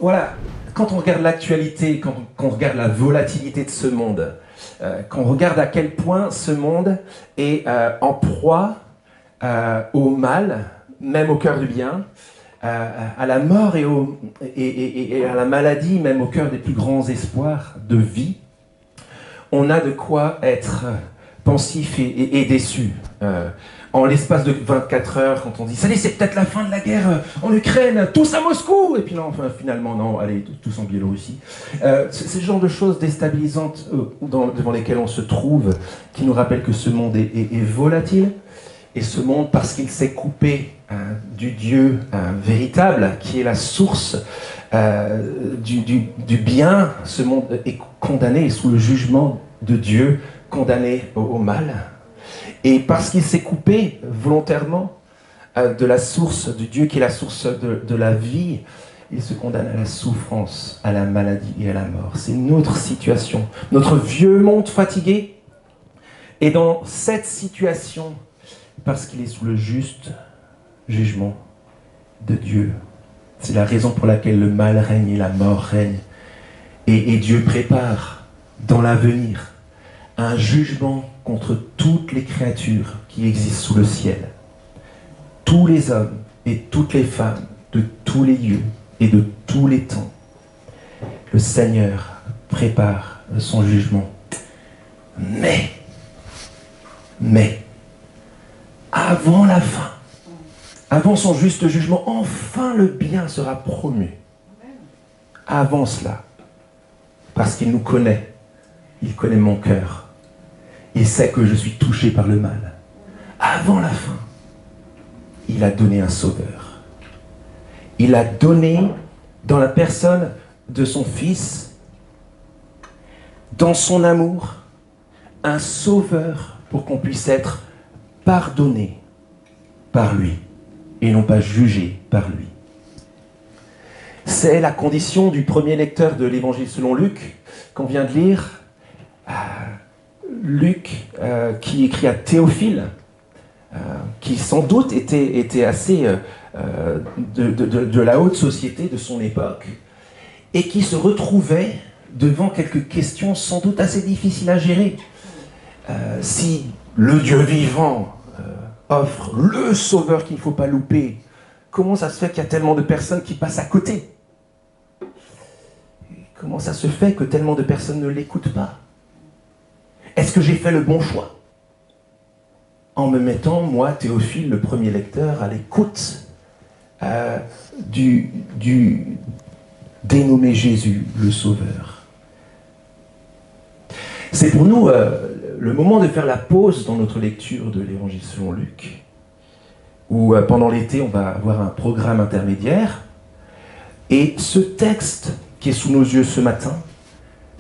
Voilà, quand on regarde l'actualité, quand on regarde la volatilité de ce monde, quand on regarde à quel point ce monde est en proie au mal, même au cœur du bien, à la mort et à la maladie, même au cœur des plus grands espoirs de vie, on a de quoi être pensif et déçu. En l'espace de 24 heures, quand on dit « ça y est, c'est peut-être la fin de la guerre en Ukraine, tous à Moscou !» Et puis non, enfin, finalement, non, allez, tous en Biélorussie. C'est ce genre de choses déstabilisantes devant lesquelles on se trouve, qui nous rappellent que ce monde est volatile. Et ce monde, parce qu'il s'est coupé du Dieu véritable, qui est la source du bien, ce monde est condamné, est sous le jugement de Dieu, condamné au mal. Et parce qu'il s'est coupé volontairement de la source, du Dieu qui est la source de la vie, il se condamne à la souffrance, à la maladie et à la mort. C'est notre situation. Notre vieux monde fatigué est dans cette situation parce qu'il est sous le juste jugement de Dieu. C'est la raison pour laquelle le mal règne et la mort règne. Et Dieu prépare dans l'avenir un jugement contre toutes les créatures qui existent sous le ciel. Tous les hommes et toutes les femmes de tous les lieux et de tous les temps. Le Seigneur prépare son jugement. Mais, avant la fin, avant son juste jugement, enfin le bien sera promu. Avant cela, parce qu'il nous connaît, il connaît mon cœur. Il sait que je suis touché par le mal. Avant la fin, il a donné un sauveur. Il a donné dans la personne de son Fils, dans son amour, un sauveur pour qu'on puisse être pardonné par lui et non pas jugé par lui. C'est la condition du premier lecteur de l'Évangile selon Luc qu'on vient de lire. Luc, qui écrit à Théophile, qui sans doute était assez de la haute société de son époque, et qui se retrouvait devant quelques questions sans doute assez difficiles à gérer. Si le Dieu vivant offre le sauveur qu'il ne faut pas louper, comment ça se fait qu'il y a tellement de personnes qui passent à côté? Comment ça se fait que tellement de personnes ne l'écoutent pas? Est-ce que j'ai fait le bon choix en me mettant, moi, Théophile, le premier lecteur, à l'écoute du dénommé Jésus, le Sauveur? C'est pour nous le moment de faire la pause dans notre lecture de l'Évangile selon Luc, où pendant l'été, on va avoir un programme intermédiaire. Et ce texte qui est sous nos yeux ce matin,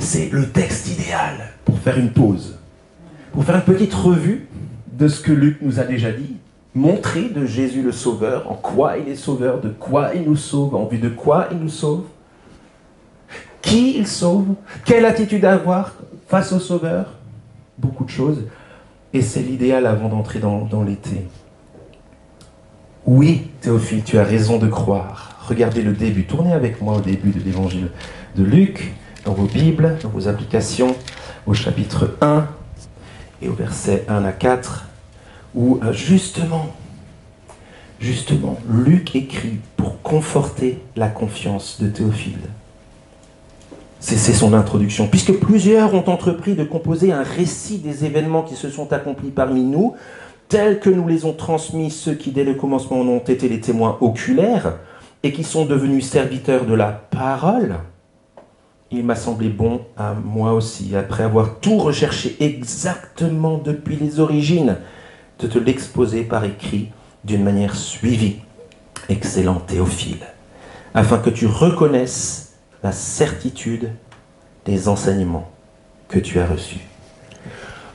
c'est le texte idéal pour faire une pause, pour faire une petite revue de ce que Luc nous a déjà dit, montrer de Jésus le Sauveur, en quoi il est Sauveur, de quoi il nous sauve, en vue de quoi il nous sauve, qui il sauve, quelle attitude à avoir face au Sauveur, beaucoup de choses, et c'est l'idéal avant d'entrer dans l'été. Oui, Théophile, tu as raison de croire. Regardez le début, tournez avec moi au début de l'évangile de Luc, dans vos Bibles, dans vos applications, au chapitre 1 et au verset 1 à 4, où justement, Luc écrit pour conforter la confiance de Théophile. C'est son introduction. Puisque plusieurs ont entrepris de composer un récit des événements qui se sont accomplis parmi nous, tels que nous les ont transmis ceux qui dès le commencement en ont été les témoins oculaires et qui sont devenus serviteurs de la parole, il m'a semblé bon à moi aussi, après avoir tout recherché exactement depuis les origines, de te l'exposer par écrit d'une manière suivie, excellent Théophile, afin que tu reconnaisses la certitude des enseignements que tu as reçus.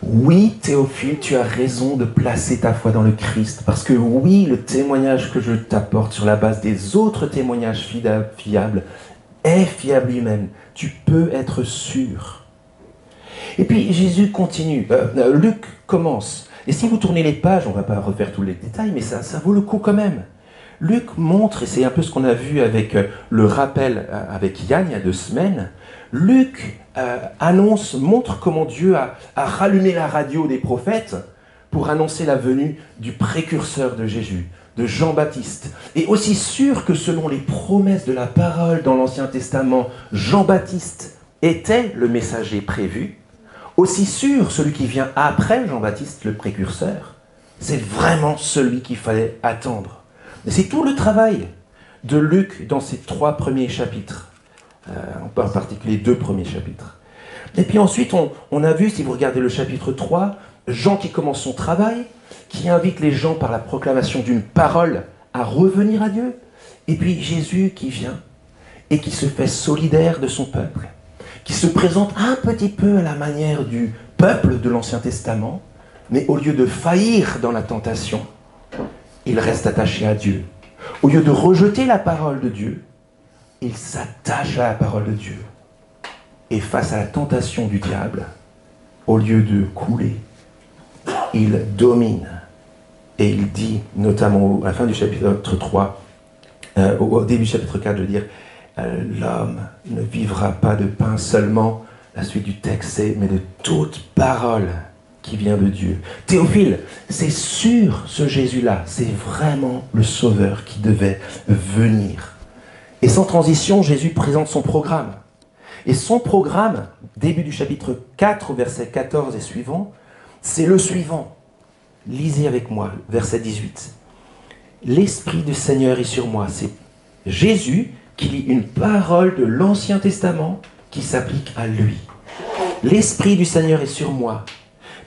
Oui, Théophile, tu as raison de placer ta foi dans le Christ, parce que oui, le témoignage que je t'apporte sur la base des autres témoignages fiables est fiable lui-même. Tu peux être sûr. Et puis Jésus continue. Luc commence. Et si vous tournez les pages, on ne va pas refaire tous les détails, mais ça vaut le coup quand même. Luc montre, et c'est un peu ce qu'on a vu avec le rappel avec Yann il y a 2 semaines, Luc montre comment Dieu a rallumé la radio des prophètes pour annoncer la venue du précurseur de Jésus, de Jean-Baptiste. Et aussi sûr que selon les promesses de la parole dans l'Ancien Testament, Jean-Baptiste était le messager prévu, aussi sûr celui qui vient après Jean-Baptiste, le précurseur, c'est vraiment celui qu'il fallait attendre. Et c'est tout le travail de Luc dans ces 3 premiers chapitres, en particulier 2 premiers chapitres. Et puis ensuite, on a vu, si vous regardez le chapitre 3, Jean qui commence son travail, qui invite les gens par la proclamation d'une parole à revenir à Dieu, et puis Jésus qui vient et qui se fait solidaire de son peuple, qui se présente un petit peu à la manière du peuple de l'Ancien Testament, mais au lieu de faillir dans la tentation, il reste attaché à Dieu. Au lieu de rejeter la parole de Dieu, il s'attache à la parole de Dieu. Et face à la tentation du diable, au lieu de couler, il domine. Et il dit, notamment à la fin du chapitre 3, au début du chapitre 4, je veux dire, l'homme ne vivra pas de pain seulement, la suite du texte c'est, mais de toute parole qui vient de Dieu. Théophile, c'est sûr ce Jésus-là, c'est vraiment le Sauveur qui devait venir. Et sans transition, Jésus présente son programme. Et son programme, début du chapitre 4, verset 14 et suivant, c'est le suivant. Lisez avec moi, verset 18. L'Esprit du Seigneur est sur moi. C'est Jésus qui lit une parole de l'Ancien Testament qui s'applique à lui. L'Esprit du Seigneur est sur moi,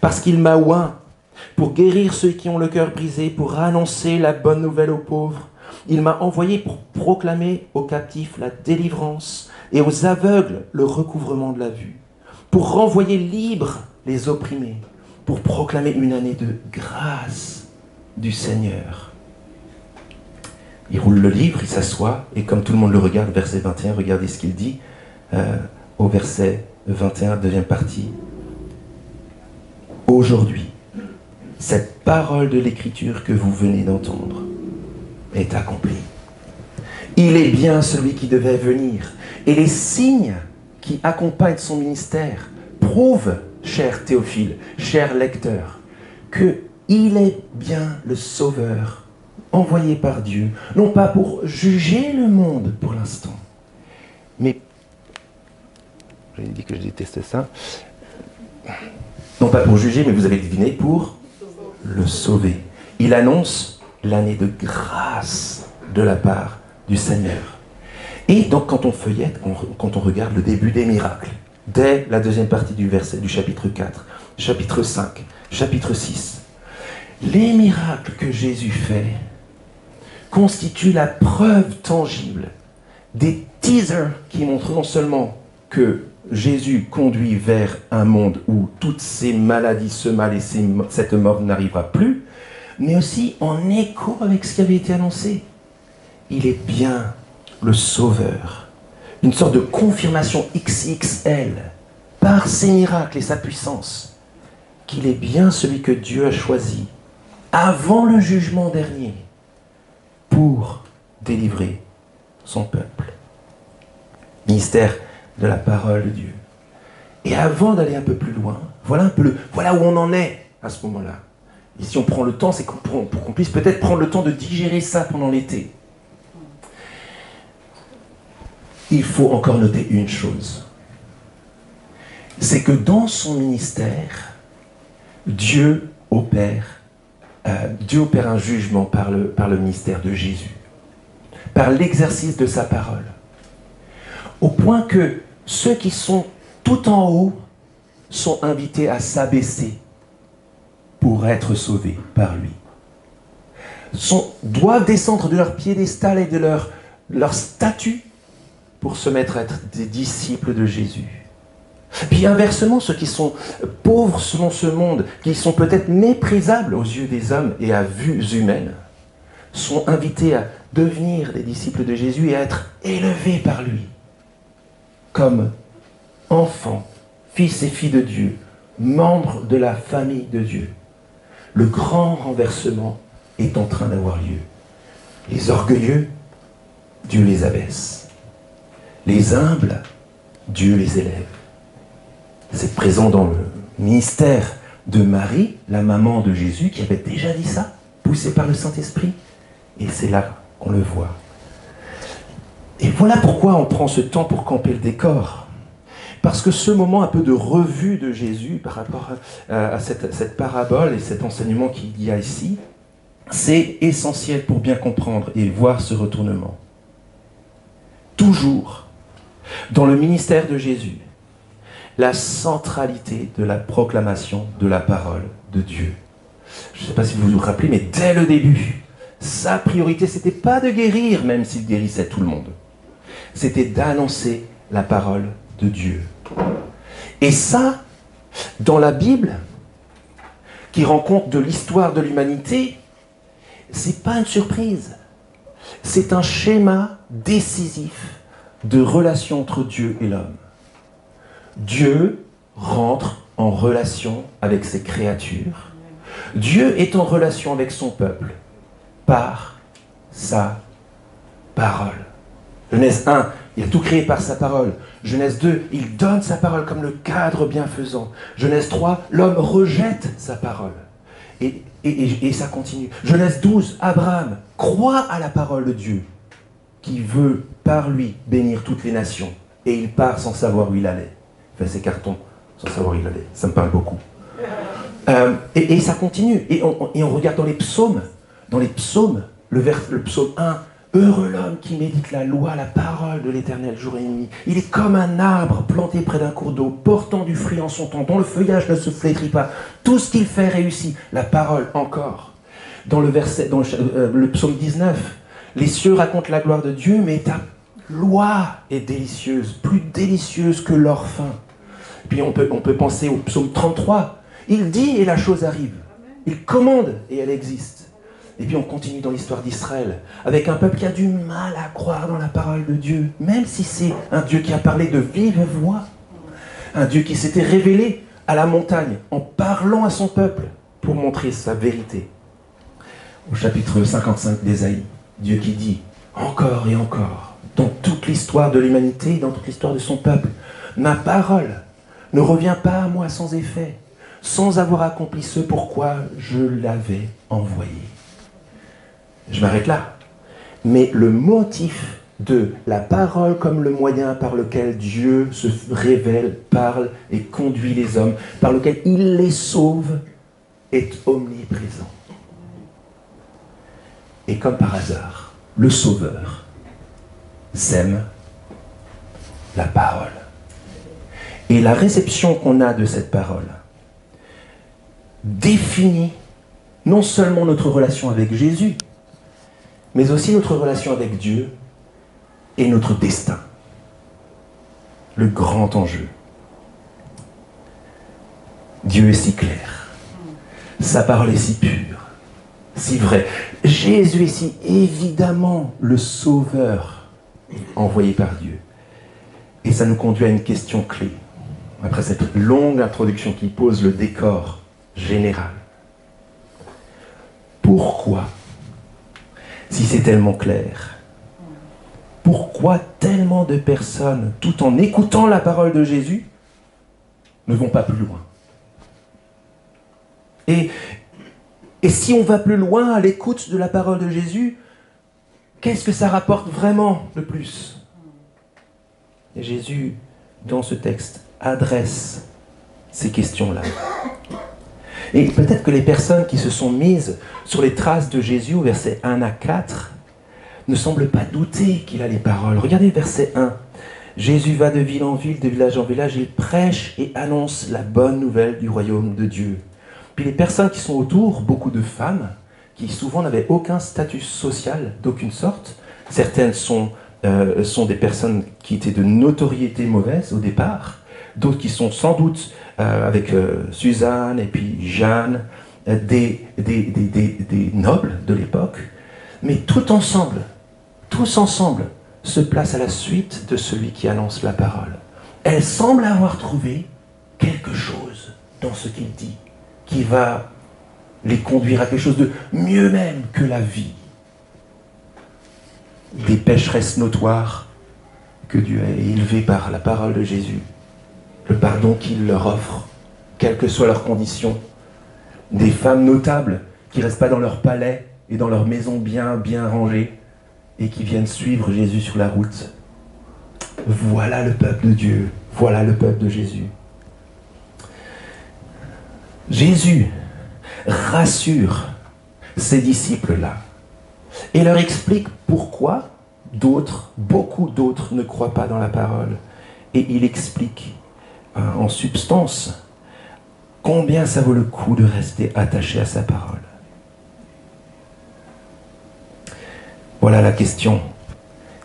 parce qu'il m'a oint pour guérir ceux qui ont le cœur brisé, pour annoncer la bonne nouvelle aux pauvres. Il m'a envoyé pour proclamer aux captifs la délivrance et aux aveugles le recouvrement de la vue, pour renvoyer libres les opprimés, pour proclamer une année de grâce du Seigneur. Il roule le livre, il s'assoit, et comme tout le monde le regarde, verset 21, regardez ce qu'il dit, au verset 21, deuxième partie. Aujourd'hui, cette parole de l'Écriture que vous venez d'entendre est accomplie. Il est bien celui qui devait venir, et les signes qui accompagnent son ministère prouvent, cher Théophile, cher lecteur, qu'il est bien le Sauveur envoyé par Dieu, non pas pour juger le monde pour l'instant, mais, j'ai dit que je détestais ça, non pas pour juger, mais vous avez deviné, pour le sauver. Il annonce l'année de grâce de la part du Seigneur. Et donc quand on feuillette, quand on regarde le début des miracles, dès la deuxième partie du verset du chapitre 4, chapitre 5, chapitre 6, les miracles que Jésus fait constituent la preuve tangible des teasers qui montrent non seulement que Jésus conduit vers un monde où toutes ces maladies, ce mal et cette mort n'arrivera plus, mais aussi en écho avec ce qui avait été annoncé. Il est bien le Sauveur. Une sorte de confirmation XXL par ses miracles et sa puissance, qu'il est bien celui que Dieu a choisi avant le jugement dernier pour délivrer son peuple. Ministère de la parole de Dieu. Et avant d'aller un peu plus loin, voilà où on en est à ce moment-là. Et si on prend le temps, c'est pour qu'on puisse peut-être prendre le temps de digérer ça pendant l'été. Il faut encore noter une chose. C'est que dans son ministère, Dieu opère un jugement par le ministère de Jésus, par l'exercice de sa parole. Au point que ceux qui sont tout en haut sont invités à s'abaisser pour être sauvés par lui. Doivent descendre de leur piédestal et de leur statut pour se mettre à être des disciples de Jésus. Puis inversement, ceux qui sont pauvres selon ce monde, qui sont peut-être méprisables aux yeux des hommes et à vues humaines, sont invités à devenir des disciples de Jésus et à être élevés par lui, comme enfants, fils et filles de Dieu, membres de la famille de Dieu. Le grand renversement est en train d'avoir lieu. Les orgueilleux, Dieu les abaisse. Les humbles, Dieu les élève. C'est présent dans le ministère de Marie, la maman de Jésus, qui avait déjà dit ça, poussée par le Saint-Esprit. Et c'est là qu'on le voit. Et voilà pourquoi on prend ce temps pour camper le décor. Parce que ce moment un peu de revue de Jésus par rapport à cette parabole et cet enseignement qu'il y a ici, c'est essentiel pour bien comprendre et voir ce retournement. Toujours, dans le ministère de Jésus, la centralité de la proclamation de la parole de Dieu. Je ne sais pas si vous vous rappelez, mais dès le début, sa priorité, ce n'était pas de guérir, même s'il guérissait tout le monde. C'était d'annoncer la parole de Dieu. Et ça, dans la Bible, qui rend compte de l'histoire de l'humanité, c'est pas une surprise. C'est un schéma décisif de relation entre Dieu et l'homme. Dieu rentre en relation avec ses créatures. Dieu est en relation avec son peuple par sa parole. Genèse 1, il a tout créé par sa parole. Genèse 2, il donne sa parole comme le cadre bienfaisant. Genèse 3, l'homme rejette sa parole. Et ça continue. Genèse 12, Abraham croit à la parole de Dieu, qui veut par lui bénir toutes les nations. Et il part sans savoir où il allait. Il fait ses cartons sans savoir où il allait. Ça me parle beaucoup. Et ça continue. Et on regarde dans les psaumes. Dans les psaumes, le psaume 1, heureux l'homme qui médite la loi, la parole de l'Éternel jour et nuit. Il est comme un arbre planté près d'un cours d'eau, portant du fruit en son temps, dont le feuillage ne se flétrit pas. Tout ce qu'il fait réussit. La parole encore. Dans le psaume 19, les cieux racontent la gloire de Dieu, mais ta loi est délicieuse, plus délicieuse que l'or fin. Puis on peut penser au psaume 33. Il dit et la chose arrive. Il commande et elle existe. Et puis on continue dans l'histoire d'Israël, avec un peuple qui a du mal à croire dans la parole de Dieu, même si c'est un Dieu qui a parlé de vive voix, un Dieu qui s'était révélé à la montagne en parlant à son peuple pour montrer sa vérité. Au chapitre 55 d'Ésaïe, Dieu qui dit encore et encore, dans toute l'histoire de l'humanité, dans toute l'histoire de son peuple, ma parole ne revient pas à moi sans effet, sans avoir accompli ce pourquoi je l'avais envoyé. Je m'arrête là. Mais le motif de la parole comme le moyen par lequel Dieu se révèle, parle et conduit les hommes, par lequel il les sauve, est omniprésent. Et comme par hasard, le Sauveur sème la parole. Et la réception qu'on a de cette parole définit non seulement notre relation avec Jésus, mais aussi notre relation avec Dieu et notre destin. Le grand enjeu. Dieu est si clair. Sa parole est si pure, si vraie. Jésus est si évidemment le Sauveur envoyé par Dieu. Et ça nous conduit à une question clé. Après cette longue introduction qui pose le décor général. Pourquoi, si c'est tellement clair, pourquoi tellement de personnes, tout en écoutant la parole de Jésus, ne vont pas plus loin? Et si on va plus loin à l'écoute de la parole de Jésus, qu'est-ce que ça rapporte vraiment de plus? Et Jésus, dans ce texte, adresse ces questions-là. Et peut-être que les personnes qui se sont mises sur les traces de Jésus au verset 1 à 4 ne semblent pas douter qu'il a les paroles. Regardez le verset 1. Jésus va de ville en ville, de village en village, il prêche et annonce la bonne nouvelle du royaume de Dieu. Puis les personnes qui sont autour, beaucoup de femmes, qui souvent n'avaient aucun statut social d'aucune sorte, certaines sont des personnes qui étaient de notoriété mauvaise au départ, d'autres qui sont sans doute avec Suzanne et puis Jeanne, des nobles de l'époque, mais tous ensemble, se placent à la suite de celui qui annonce la parole. Elles semblent avoir trouvé quelque chose dans ce qu'il dit, qui va les conduire à quelque chose de mieux même que la vie. des pécheresses notoires que Dieu a élevées par la parole de Jésus, le pardon qu'il leur offre, quelles que soient leurs conditions, des femmes notables qui ne restent pas dans leur palais et dans leur maison bien rangée et qui viennent suivre Jésus sur la route. Voilà le peuple de Dieu, voilà le peuple de Jésus. Jésus rassure ces disciples-là et leur explique pourquoi beaucoup d'autres ne croient pas dans la parole. Et il explique en substance combien ça vaut le coup de rester attaché à sa parole. Voilà la question.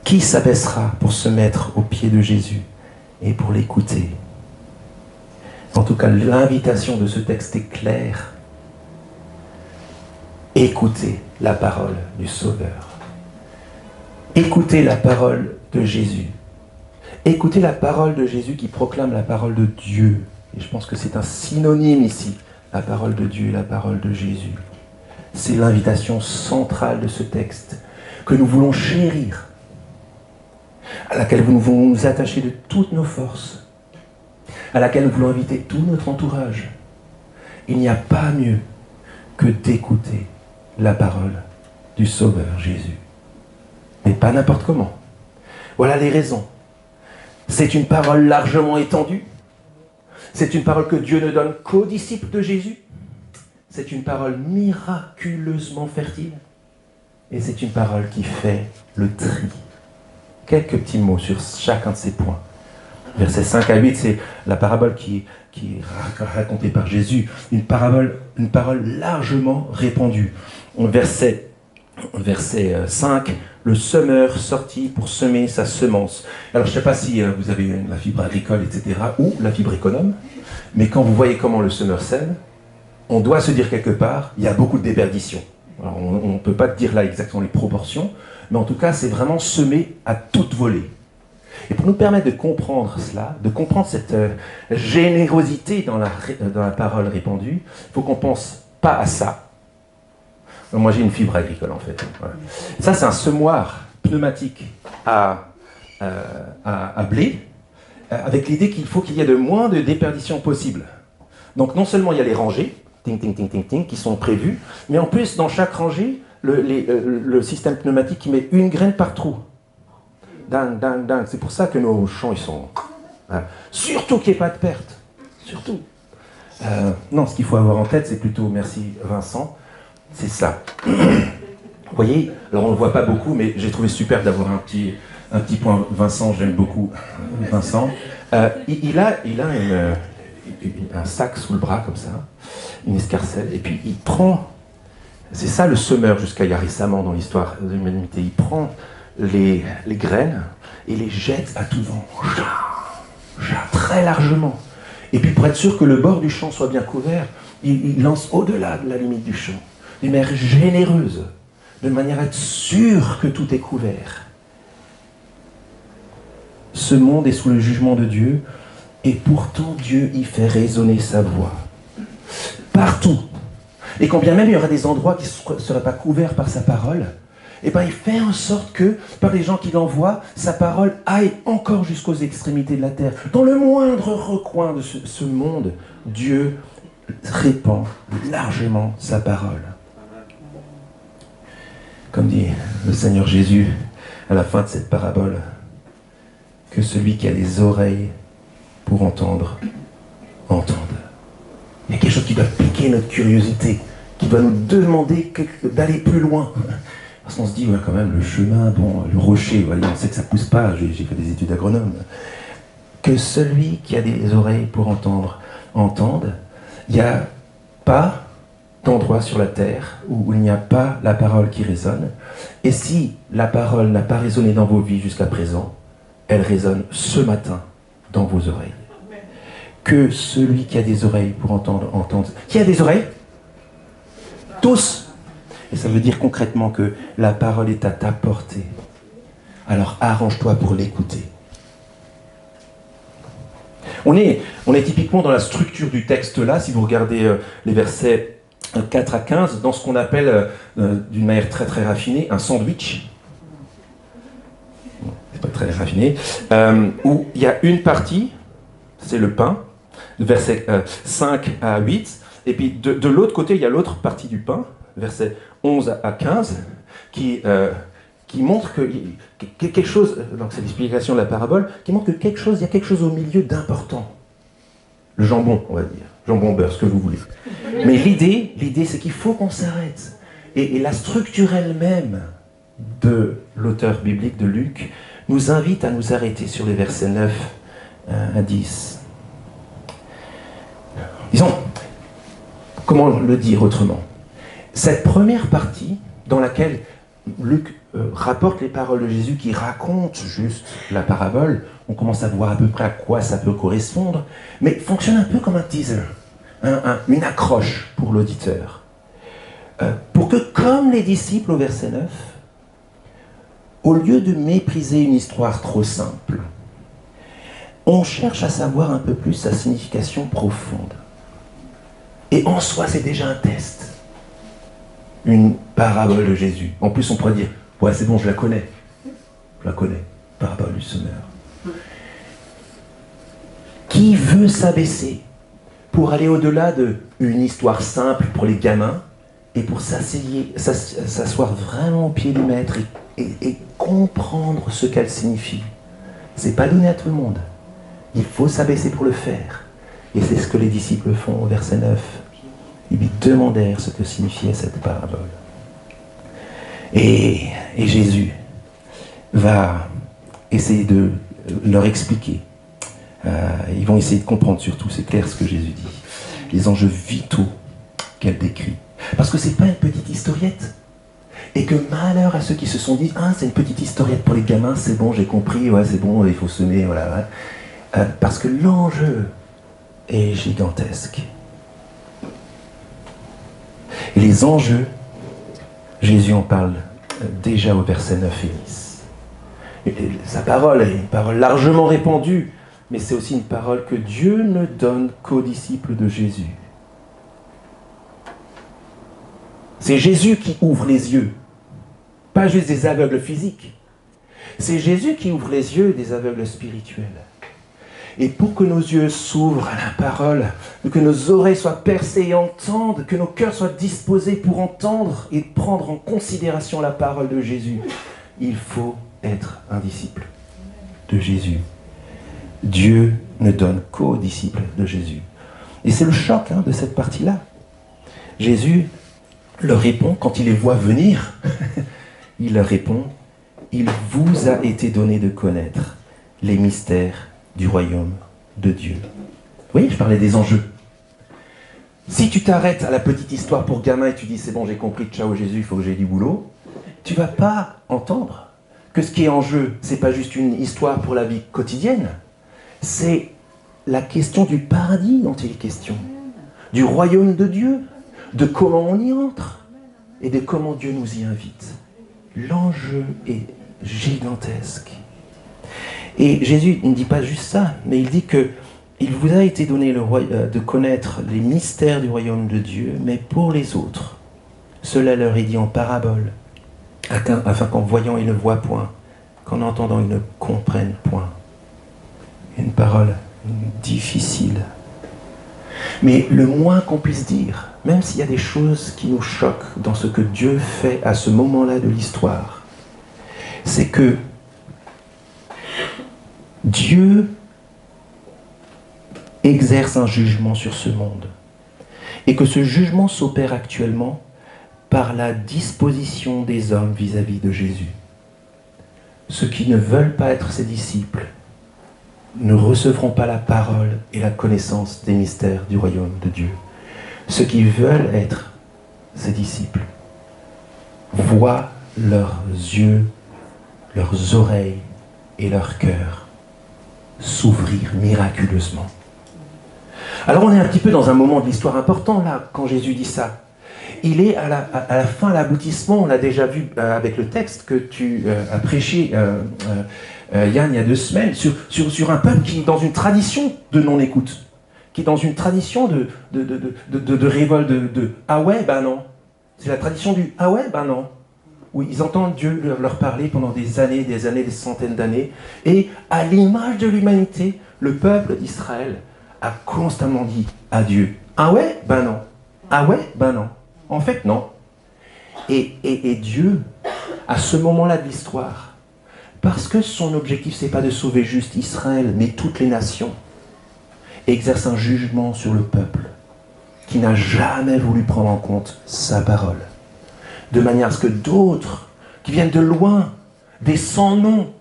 Qui s'abaissera pour se mettre aux pieds de Jésus et pour l'écouter? En tout cas, l'invitation de ce texte est claire. Écoutez la parole du Sauveur. Écoutez la parole de Jésus. Écoutez la parole de Jésus qui proclame la parole de Dieu. Et je pense que c'est un synonyme ici, la parole de Dieu et la parole de Jésus. C'est l'invitation centrale de ce texte que nous voulons chérir, à laquelle nous voulons nous attacher de toutes nos forces, à laquelle nous voulons inviter tout notre entourage. Il n'y a pas mieux que d'écouter la parole du Sauveur Jésus. Mais pas n'importe comment. Voilà les raisons. C'est une parole largement étendue. C'est une parole que Dieu ne donne qu'aux disciples de Jésus. C'est une parole miraculeusement fertile. Et c'est une parole qui fait le tri. Quelques petits mots sur chacun de ces points. Versets 5 à 8, c'est la parabole qui est racontée par Jésus. Une parole largement répandue. Verset 5, le semeur sortit pour semer sa semence. Alors je ne sais pas si vous avez la fibre agricole, etc., ou la fibre économe, mais quand vous voyez comment le semeur sème, on doit se dire quelque part, il y a beaucoup de déperdition. Alors, on ne peut pas dire là exactement les proportions, mais en tout cas, c'est vraiment semer à toute volée. Et pour nous permettre de comprendre cela, de comprendre cette générosité dans la parole répandue, il faut qu'on ne pense pas à ça. Moi, j'ai une fibre agricole, en fait. Voilà. Ça, c'est un semoir pneumatique à blé, avec l'idée qu'il faut qu'il y ait de moins de déperdition possible. Donc, non seulement il y a les rangées, ting, ting, ting, ting, ting, qui sont prévues, mais en plus, dans chaque rangée, le système pneumatique qui met une graine par trou. Ding, ding, ding. C'est pour ça que nos champs, ils sont... Hein. Surtout qu'il n'y ait pas de perte. Surtout. Non, ce qu'il faut avoir en tête, c'est plutôt, merci Vincent, c'est ça. Vous voyez, alors on ne le voit pas beaucoup, mais j'ai trouvé super d'avoir un petit point. Vincent, j'aime beaucoup Vincent. Il a un sac sous le bras, comme ça, une escarcelle, et puis il prend... C'est ça le semeur jusqu'à il y a récemment dans l'histoire de l'humanité. Il prend les graines et les jette à tout vent. Très largement. Et puis pour être sûr que le bord du champ soit bien couvert, il lance au-delà de la limite du champ. D'une manière généreuse, de manière à être sûr que tout est couvert. Ce monde est sous le jugement de Dieu, et pourtant Dieu y fait résonner sa voix. Partout. Et quand bien même il y aura des endroits qui ne seraient pas couverts par sa parole, eh ben, il fait en sorte que, par les gens qui l'envoient, sa parole aille encore jusqu'aux extrémités de la terre. Dans le moindre recoin de ce monde, Dieu répand largement sa parole. Comme dit le Seigneur Jésus à la fin de cette parabole, que celui qui a des oreilles pour entendre, entende. Il y a quelque chose qui doit piquer notre curiosité, qui doit nous demander d'aller plus loin. Parce qu'on se dit, ouais, quand même, le chemin, bon, le rocher, voyez, on sait que ça ne pousse pas, j'ai fait des études agronomes. Que celui qui a des oreilles pour entendre, entende. Il n'y a pas d'endroit sur la terre où il n'y a pas la parole qui résonne. Et si la parole n'a pas résonné dans vos vies jusqu'à présent, elle résonne ce matin dans vos oreilles. Que celui qui a des oreilles pour entendre, entende. Qui a des oreilles? Tous. Et ça veut dire concrètement que la parole est à ta portée. Alors arrange-toi pour l'écouter. On est typiquement dans la structure du texte là, si vous regardez les versets 4 à 15, dans ce qu'on appelle, d'une manière très très raffinée, un sandwich. très raffiné, où il y a une partie, c'est le pain, de versets 5 à 8, et puis de l'autre côté, il y a l'autre partie du pain, versets 11 à 15, qui montre que quelque chose, donc c'est l'explication de la parabole, qui montre que il y a quelque chose au milieu d'important. Le jambon, on va dire. Jambon beurre, ce que vous voulez. Mais l'idée, c'est qu'il faut qu'on s'arrête. Et la structure elle-même de l'auteur biblique de Luc nous invite à nous arrêter sur les versets 9 à 10. Disons, comment le dire autrement ? Cette première partie, dans laquelle Luc rapporte les paroles de Jésus qui racontent juste la parabole, on commence à voir à peu près à quoi ça peut correspondre, mais fonctionne un peu comme un teaser, une accroche pour l'auditeur. Pour que, comme les disciples au verset 9, au lieu de mépriser une histoire trop simple, on cherche à savoir un peu plus sa signification profonde. Et en soi, c'est déjà un test. Une parabole de Jésus. En plus, on pourrait dire, ouais, c'est bon, je la connais. Parabole du semeur. Qui veut s'abaisser pour aller au-delà d'une histoire simple pour les gamins et pour s'asseoir vraiment au pied du maître et comprendre ce qu'elle signifie. C'est pas donné à tout le monde. Il faut s'abaisser pour le faire. Et c'est ce que les disciples font au verset 9. Ils lui demandèrent ce que signifiait cette parabole. Et Jésus va essayer de leur expliquer. Ils vont essayer de comprendre surtout, c'est clair ce que Jésus dit. Les enjeux vitaux qu'elle décrit. Parce que c'est pas une petite historiette. Et que malheur à ceux qui se sont dit, c'est une petite historiette pour les gamins, c'est bon, j'ai compris, ouais, c'est bon, il faut semer, voilà. Parce que l'enjeu est gigantesque. Et les enjeux, Jésus en parle déjà au verset 9 et 10. Et sa parole est une parole largement répandue, mais c'est aussi une parole que Dieu ne donne qu'aux disciples de Jésus. C'est Jésus qui ouvre les yeux, pas juste des aveugles physiques. C'est Jésus qui ouvre les yeux des aveugles spirituels. Et pour que nos yeux s'ouvrent à la parole, que nos oreilles soient percées et entendent, que nos cœurs soient disposés pour entendre et prendre en considération la parole de Jésus, il faut être un disciple de Jésus. Dieu ne donne qu'aux disciples de Jésus. Et c'est le choc de cette partie-là. Jésus leur répond, quand il les voit venir, il leur répond, « Il vous a été donné de connaître les mystères du royaume de Dieu. » Vous voyez, je parlais des enjeux. Si tu t'arrêtes à la petite histoire pour gamin et tu dis, c'est bon, j'ai compris, ciao Jésus, il faut que j'ai du boulot, tu ne vas pas entendre que ce qui est en jeu, ce n'est pas juste une histoire pour la vie quotidienne, c'est la question du paradis dont il est question, du royaume de Dieu, de comment on y entre et de comment Dieu nous y invite. L'enjeu est gigantesque. Et Jésus ne dit pas juste ça, mais il dit que il vous a été donné de connaître les mystères du royaume de Dieu, mais pour les autres, cela leur est dit en parabole, afin qu'en voyant ils ne voient point, qu'en entendant ils ne comprennent point. Une parole difficile. Mais le moins qu'on puisse dire, même s'il y a des choses qui nous choquent dans ce que Dieu fait à ce moment-là de l'histoire, c'est que Dieu exerce un jugement sur ce monde. Et que ce jugement s'opère actuellement par la disposition des hommes vis-à-vis de Jésus. Ceux qui ne veulent pas être ses disciples ne recevront pas la parole et la connaissance des mystères du royaume de Dieu. Ceux qui veulent être ses disciples voient leurs yeux, leurs oreilles et leur cœur s'ouvrir miraculeusement. Alors on est un petit peu dans un moment de l'histoire important là, quand Jésus dit ça. Il est à la fin, à l'aboutissement, on l'a déjà vu avec le texte que tu as prêché, Yann, il y a 2 semaines, sur un peuple qui est dans une tradition de non-écoute, qui est dans une tradition de révolte, ah ouais, ben non. C'est la tradition du ah ouais, ben non. où ils entendent Dieu leur parler pendant des années, des centaines d'années. Et à l'image de l'humanité, le peuple d'Israël a constamment dit à Dieu, « Ah ouais? Ben non. Ah ouais? Ben non. En fait, non. » Et Dieu, à ce moment-là de l'histoire, parce que son objectif, c'est pas de sauver juste Israël, mais toutes les nations, exerce un jugement sur le peuple qui n'a jamais voulu prendre en compte sa parole. De manière à ce que d'autres, qui viennent de loin, des sans-noms,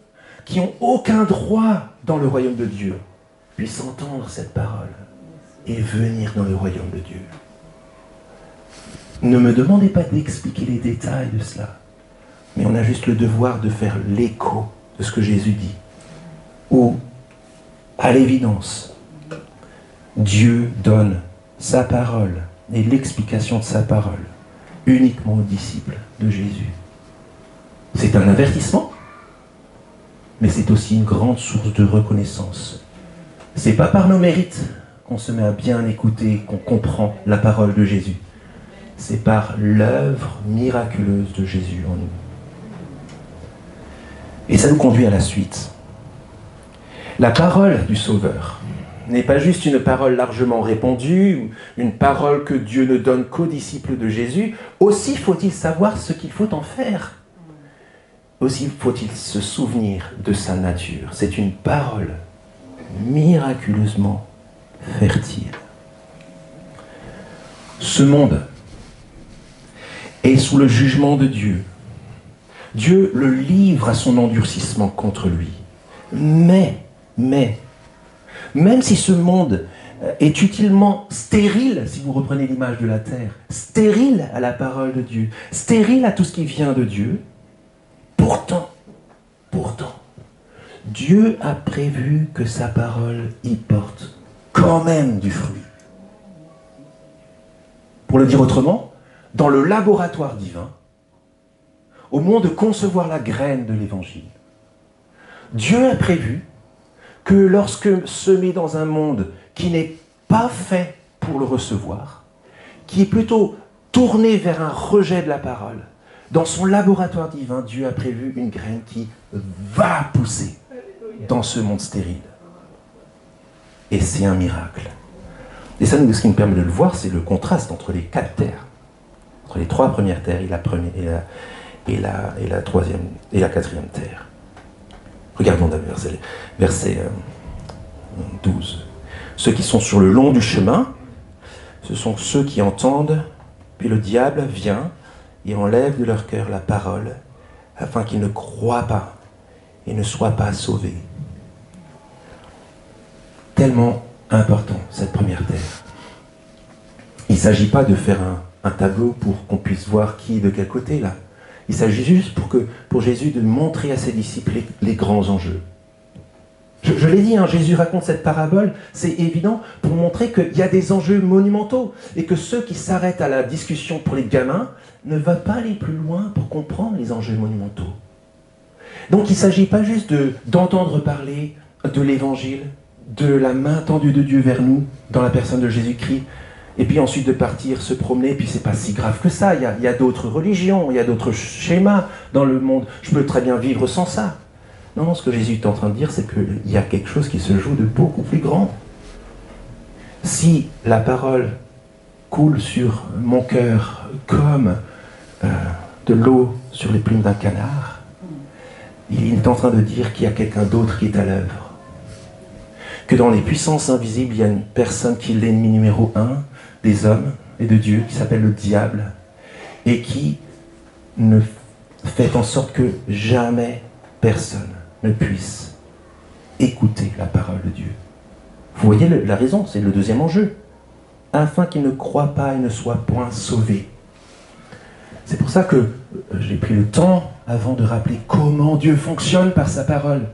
qui n'ont aucun droit dans le royaume de Dieu, puissent entendre cette parole et venir dans le royaume de Dieu. Ne me demandez pas d'expliquer les détails de cela, mais on a juste le devoir de faire l'écho de ce que Jésus dit. Ou, à l'évidence, Dieu donne sa parole et l'explication de sa parole uniquement aux disciples de Jésus. C'est un avertissement, mais c'est aussi une grande source de reconnaissance. C'est pas par nos mérites qu'on se met à bien écouter, qu'on comprend la parole de Jésus. C'est par l'œuvre miraculeuse de Jésus en nous. Et ça nous conduit à la suite. La parole du Sauveur n'est pas juste une parole largement répandue, une parole que Dieu ne donne qu'aux disciples de Jésus. Aussi faut-il savoir ce qu'il faut en faire. Aussi faut-il se souvenir de sa nature. C'est une parole miraculeusement fertile. Ce monde est sous le jugement de Dieu. Dieu le livre à son endurcissement contre lui. Mais, même si ce monde est utilement stérile, si vous reprenez l'image de la terre, stérile à la parole de Dieu, stérile à tout ce qui vient de Dieu, pourtant, Dieu a prévu que sa parole y porte quand même du fruit. Pour le dire autrement, dans le laboratoire divin, au moment de concevoir la graine de l'évangile, Dieu a prévu que lorsque semé dans un monde qui n'est pas fait pour le recevoir, qui est plutôt tourné vers un rejet de la parole, dans son laboratoire divin, Dieu a prévu une graine qui va pousser dans ce monde stérile. Et c'est un miracle. Et ça, ce qui nous permet de le voir, c'est le contraste entre les 4 terres, entre les 3 premières terres et la première et la troisième et la 4e terre. Regardons d'abord verset 12. Ceux qui sont sur le long du chemin, ce sont ceux qui entendent, puis le diable vient et enlève de leur cœur la parole, afin qu'ils ne croient pas et ne soient pas sauvés. Tellement important, cette première terre. Il ne s'agit pas de faire un tableau pour qu'on puisse voir qui est de quel côté, là. Il s'agit juste pour Jésus de montrer à ses disciples les grands enjeux. Je l'ai dit, Jésus raconte cette parabole, c'est évident, pour montrer qu'il y a des enjeux monumentaux et que ceux qui s'arrêtent à la discussion pour les gamins ne vont pas aller plus loin pour comprendre les enjeux monumentaux. Donc il ne s'agit pas juste d'entendre parler de l'évangile, de la main tendue de Dieu vers nous, dans la personne de Jésus-Christ, et puis ensuite de partir se promener, et puis c'est pas si grave que ça, il y a d'autres religions, il y a d'autres schémas dans le monde, je peux très bien vivre sans ça. Non, ce que Jésus est en train de dire, c'est qu'il y a quelque chose qui se joue de beaucoup plus grand. Si la parole coule sur mon cœur comme de l'eau sur les plumes d'un canard, il est en train de dire qu'il y a quelqu'un d'autre qui est à l'œuvre. Que dans les puissances invisibles, il y a une personne qui est l'ennemi numéro 1 des hommes et de Dieu, qui s'appelle le diable, et qui ne fait en sorte que jamais personne ne puisse écouter la parole de Dieu. Vous voyez la raison, c'est le deuxième enjeu. Afin qu'ils ne croient pas et ne soient point sauvés. C'est pour ça que j'ai pris le temps avant de rappeler comment Dieu fonctionne par sa parole.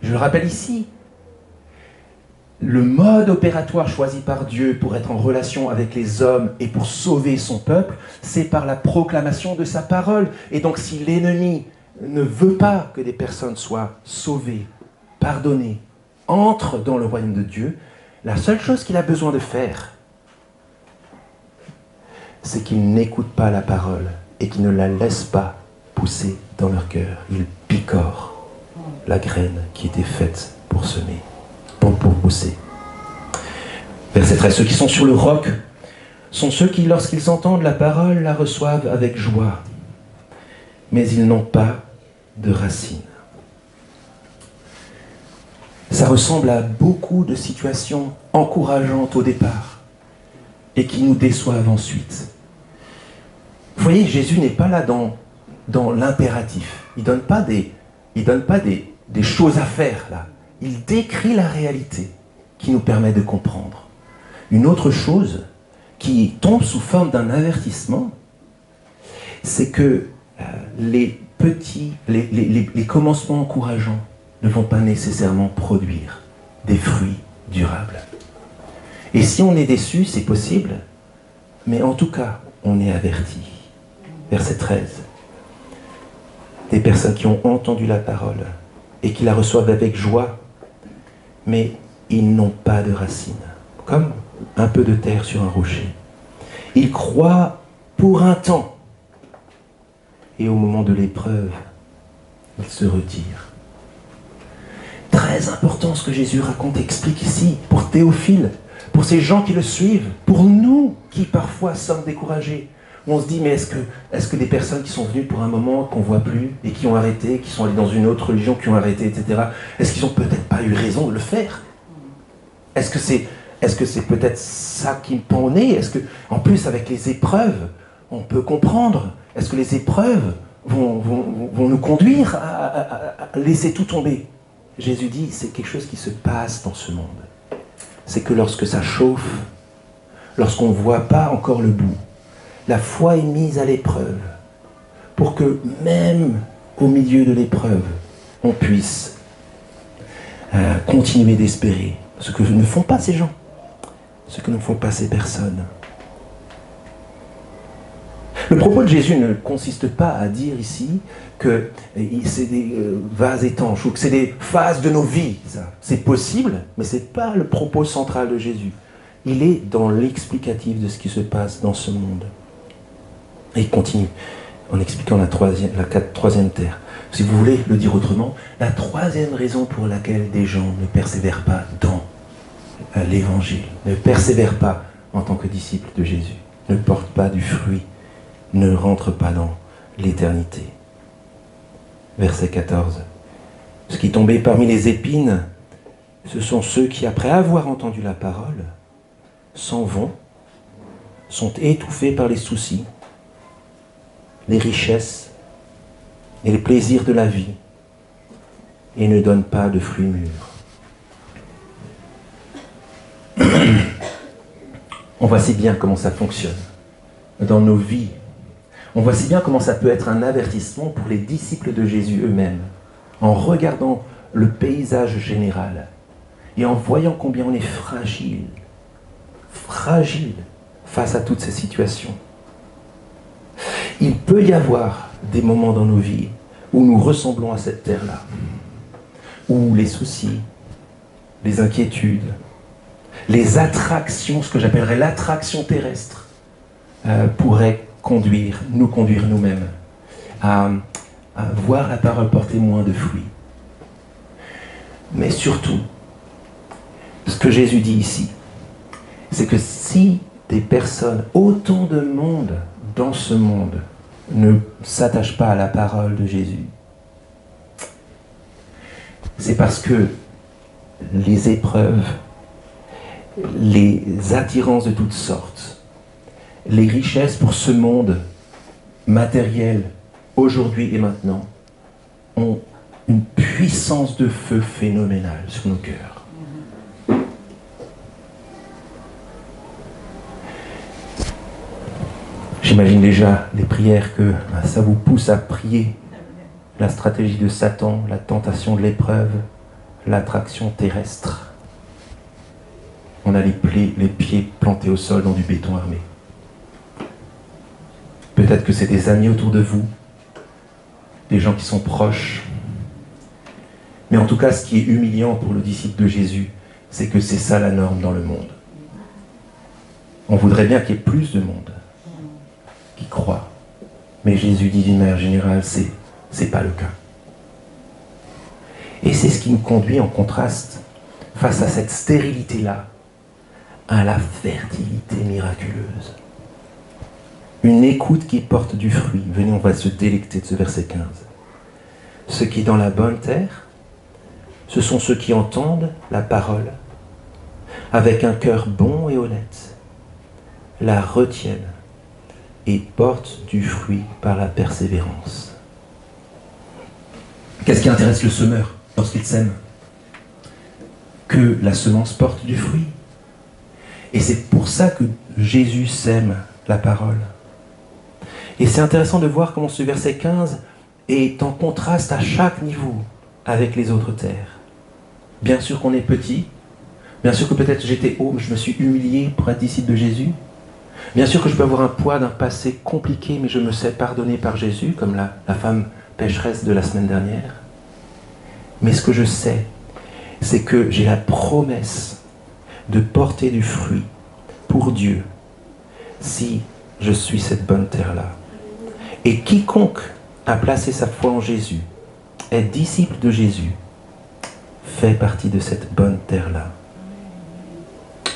Je le rappelle ici. Le mode opératoire choisi par Dieu pour être en relation avec les hommes et pour sauver son peuple, c'est par la proclamation de sa parole. Et donc si l'ennemi ne veut pas que des personnes soient sauvées, pardonnées, entrent dans le royaume de Dieu, la seule chose qu'il a besoin de faire, c'est qu'il n'écoute pas la parole et qu'il ne la laisse pas pousser dans leur cœur. Ils picorent la graine qui était faite pour semer, pour pousser. Verset 13. Ceux qui sont sur le roc sont ceux qui, lorsqu'ils entendent la parole, la reçoivent avec joie, mais ils n'ont pas de racines. Ça ressemble à beaucoup de situations encourageantes au départ et qui nous déçoivent ensuite. Vous voyez, Jésus n'est pas là dans l'impératif. Il ne donne pas des choses à faire là. Il décrit la réalité qui nous permet de comprendre. Une autre chose qui tombe sous forme d'un avertissement, c'est que les commencements encourageants ne vont pas nécessairement produire des fruits durables. Et si on est déçu, c'est possible, mais en tout cas, on est averti. Verset 13. Des personnes qui ont entendu la parole et qui la reçoivent avec joie, mais ils n'ont pas de racines, comme un peu de terre sur un rocher. Ils croient pour un temps, et au moment de l'épreuve, ils se retirent. Très important ce que Jésus raconte et explique ici, pour Théophile, pour ces gens qui le suivent, pour nous qui parfois sommes découragés. On se dit, mais est-ce que des personnes qui sont venues pour un moment, qu'on ne voit plus, et qui ont arrêté, qui sont allées dans une autre religion, qui ont arrêté, etc., est-ce qu'ils n'ont peut-être pas eu raison de le faire? Est-ce que c'est peut-être ça qui me pend au nez? Est-ce que, en plus, avec les épreuves, on peut comprendre? Est-ce que les épreuves vont nous conduire à laisser tout tomber? Jésus dit, c'est quelque chose qui se passe dans ce monde. C'est que lorsque ça chauffe, lorsqu'on ne voit pas encore le bout, la foi est mise à l'épreuve pour que même au milieu de l'épreuve, on puisse continuer d'espérer. Ce que ne font pas ces gens, ce que ne font pas ces personnes. Le propos de Jésus ne consiste pas à dire ici que c'est des vases étanches ou que c'est des phases de nos vies. C'est possible, mais ce n'est pas le propos central de Jésus. Il est dans l'explicatif de ce qui se passe dans ce monde. Et il continue en expliquant la troisième terre. Si vous voulez le dire autrement, la troisième raison pour laquelle des gens ne persévèrent pas dans l'évangile, ne persévèrent pas en tant que disciples de Jésus, ne portent pas du fruit, ne rentrent pas dans l'éternité. Verset 14. Ce qui tombait parmi les épines, ce sont ceux qui, après avoir entendu la parole, s'en vont, sont étouffés par les soucis, les richesses et les plaisirs de la vie, et ne donnent pas de fruits mûrs. On voit si bien comment ça fonctionne dans nos vies. On voit si bien comment ça peut être un avertissement pour les disciples de Jésus eux-mêmes, en regardant le paysage général et en voyant combien on est fragile face à toutes ces situations. Il peut y avoir des moments dans nos vies où nous ressemblons à cette terre-là, où les soucis, les inquiétudes, les attractions, ce que j'appellerais l'attraction terrestre, pourraient nous conduire nous-mêmes à voir la parole porter moins de fruits. Mais surtout, ce que Jésus dit ici, c'est que si des personnes, autant de monde dans ce monde, ne s'attachent pas à la parole de Jésus, c'est parce que les épreuves, les attirances de toutes sortes, les richesses pour ce monde matériel, aujourd'hui et maintenant, ont une puissance de feu phénoménale sur nos cœurs. J'imagine déjà les prières que ça vous pousse à prier, la stratégie de Satan, la tentation de l'épreuve, l'attraction terrestre. On a les pieds plantés au sol dans du béton armé. Peut-être que c'est des amis autour de vous, des gens qui sont proches. Mais en tout cas, ce qui est humiliant pour le disciple de Jésus, c'est que c'est ça la norme dans le monde. On voudrait bien qu'il y ait plus de monde qui croit, Mais Jésus dit d'une manière générale, c'est pas le cas. Et c'est ce qui nous conduit en contraste, face à cette stérilité-là, à la fertilité miraculeuse. Une écoute qui porte du fruit. Venez, on va se délecter de ce verset 15. Ceux qui dans la bonne terre, ce sont ceux qui entendent la parole avec un cœur bon et honnête, la retiennent et portent du fruit par la persévérance. Qu'est-ce qui intéresse le semeur lorsqu'il sème? Que la semence porte du fruit. Et c'est pour ça que Jésus sème la parole. Et c'est intéressant de voir comment ce verset 15 est en contraste à chaque niveau avec les autres terres. Bien sûr qu'on est petit, bien sûr que peut-être j'étais haut, mais je me suis humilié pour être disciple de Jésus. Bien sûr que je peux avoir un poids d'un passé compliqué, mais je me sais pardonné par Jésus, comme la femme pécheresse de la semaine dernière. Mais ce que je sais, c'est que j'ai la promesse de porter du fruit pour Dieu si je suis cette bonne terre-là. Et quiconque a placé sa foi en Jésus, est disciple de Jésus, fait partie de cette bonne terre-là.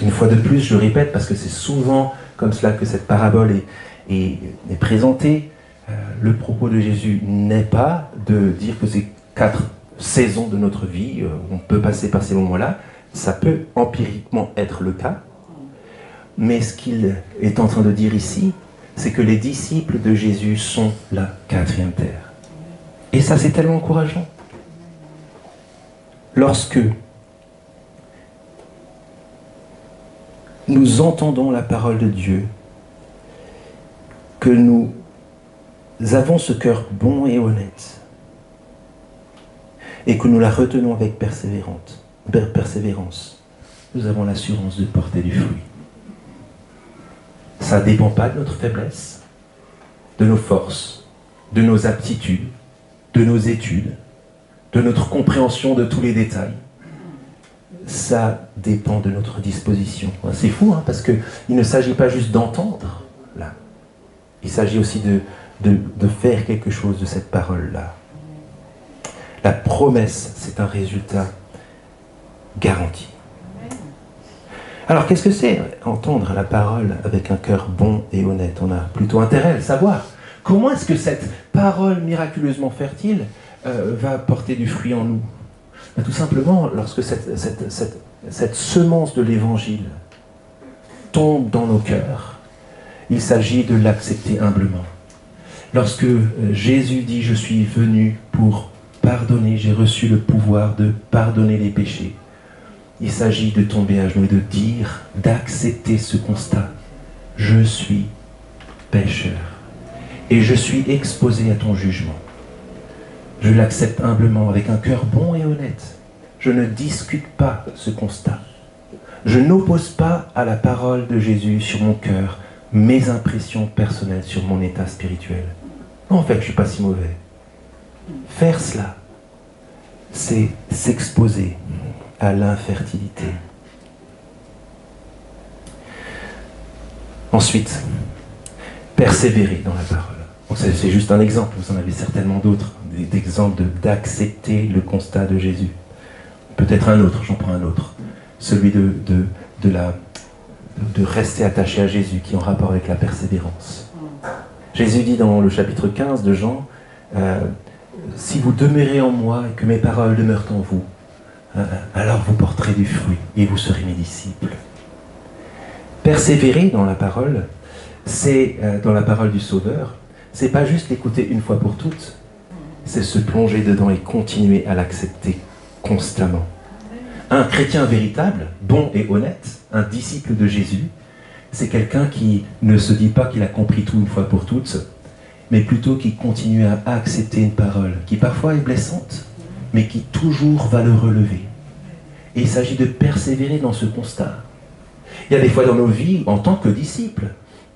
Une fois de plus, je le répète, parce que c'est souvent comme cela que cette parabole est présentée. Le propos de Jésus n'est pas de dire que c'est 4 saisons de notre vie, on peut passer par ces moments-là. Ça peut empiriquement être le cas. Mais ce qu'il est en train de dire ici, c'est que les disciples de Jésus sont la 4e terre. Et ça, c'est tellement encourageant. Lorsque nous entendons la parole de Dieu, que nous avons ce cœur bon et honnête, et que nous la retenons avec persévérance, nous avons l'assurance de porter du fruit. Ça ne dépend pas de notre faiblesse, de nos forces, de nos aptitudes, de nos études, de notre compréhension de tous les détails. Ça dépend de notre disposition. C'est fou, parce qu'il ne s'agit pas juste d'entendre, là. Il s'agit aussi de faire quelque chose de cette parole-là. La promesse, c'est un résultat garanti. Alors, qu'est-ce que c'est entendre la parole avec un cœur bon et honnête? On a plutôt intérêt à le savoir. Comment est-ce que cette parole miraculeusement fertile va porter du fruit en nous? Tout simplement, lorsque cette semence de l'Évangile tombe dans nos cœurs, il s'agit de l'accepter humblement. Lorsque Jésus dit « Je suis venu pour pardonner, j'ai reçu le pouvoir de pardonner les péchés », il s'agit de tomber à genoux et de dire, d'accepter ce constat. Je suis pécheur et je suis exposé à ton jugement. Je l'accepte humblement avec un cœur bon et honnête. Je ne discute pas ce constat. Je n'oppose pas à la parole de Jésus sur mon cœur mes impressions personnelles sur mon état spirituel. Non, en fait, je ne suis pas si mauvais. Faire cela, c'est s'exposer à l'infertilité. Ensuite, persévérer dans la parole. Bon, c'est juste un exemple, vous en avez certainement d'autres, d'exemples d'accepter le constat de Jésus. Peut-être un autre, j'en prends un autre. Celui de rester attaché à Jésus, qui est en rapport avec la persévérance. Jésus dit dans le chapitre 15 de Jean, si vous demeurez en moi et que mes paroles demeurent en vous, alors vous porterez du fruit et vous serez mes disciples. Persévérer dans la parole, c'est dans la parole du Sauveur, c'est pas juste l'écouter une fois pour toutes, c'est se plonger dedans et continuer à l'accepter constamment. Un chrétien véritable, bon et honnête, un disciple de Jésus, c'est quelqu'un qui ne se dit pas qu'il a compris tout une fois pour toutes, mais plutôt qui continue à accepter une parole qui parfois est blessante, mais qui toujours va le relever. Et il s'agit de persévérer dans ce constat. Il y a des fois dans nos vies, en tant que disciples,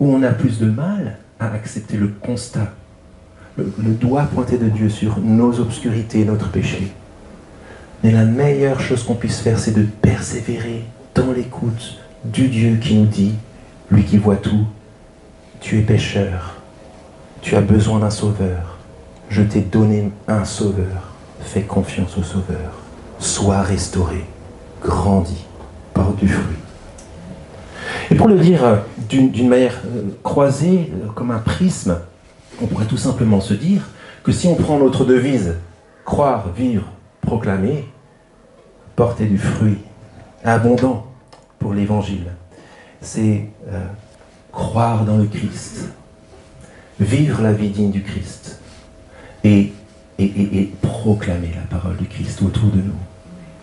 où on a plus de mal à accepter le constat, le doigt pointé de Dieu sur nos obscurités, notre péché. Mais la meilleure chose qu'on puisse faire, c'est de persévérer dans l'écoute du Dieu qui nous dit, lui qui voit tout, tu es pécheur, Tu as besoin d'un sauveur. Je t'ai donné un sauveur. Fais confiance au sauveur. Sois restauré. Grandis. Porte du fruit. Et pour le dire d'une manière croisée, comme un prisme, on pourrait tout simplement se dire que si on prend notre devise, croire, vivre, proclamer, porter du fruit abondant pour l'évangile, c'est croire dans le Christ, vivre la vie digne du Christ et proclamer la parole du Christ autour de nous,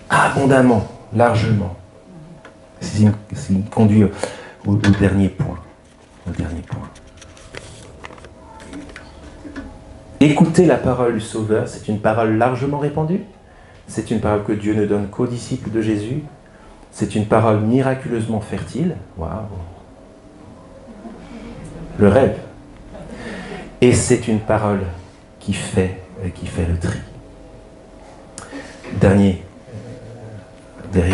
abondamment, largement. C'est ce qui conduit au dernier point. Écouter la parole du Sauveur, c'est une parole largement répandue. C'est une parole que Dieu ne donne qu'aux disciples de Jésus. C'est une parole miraculeusement fertile. Waouh! Le rêve. Et c'est une parole qui fait le tri. Dernier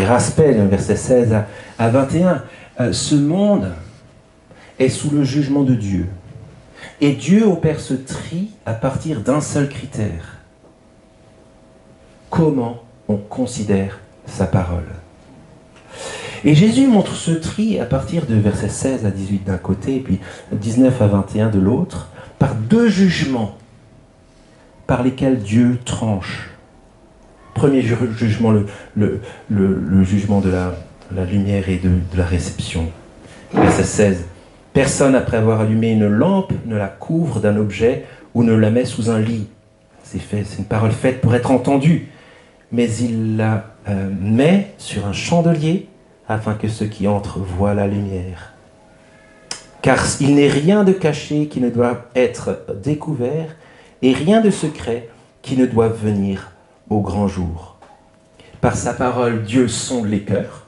aspect, versets 16 à 21. Ce monde est sous le jugement de Dieu. Et Dieu opère ce tri à partir d'un seul critère. Comment on considère sa parole. Et Jésus montre ce tri à partir de versets 16 à 18 d'un côté, et puis 19 à 21 de l'autre, par deux jugements par lesquels Dieu tranche. Premier jugement, le jugement de la lumière et de la réception. Verset 16. Personne, après avoir allumé une lampe, ne la couvre d'un objet ou ne la met sous un lit. C'est une parole faite pour être entendue. Mais il la met sur un chandelier afin que ceux qui entrent voient la lumière. Car il n'est rien de caché qui ne doit être découvert et rien de secret qui ne doit venir au grand jour. Par sa parole, Dieu sonde les cœurs,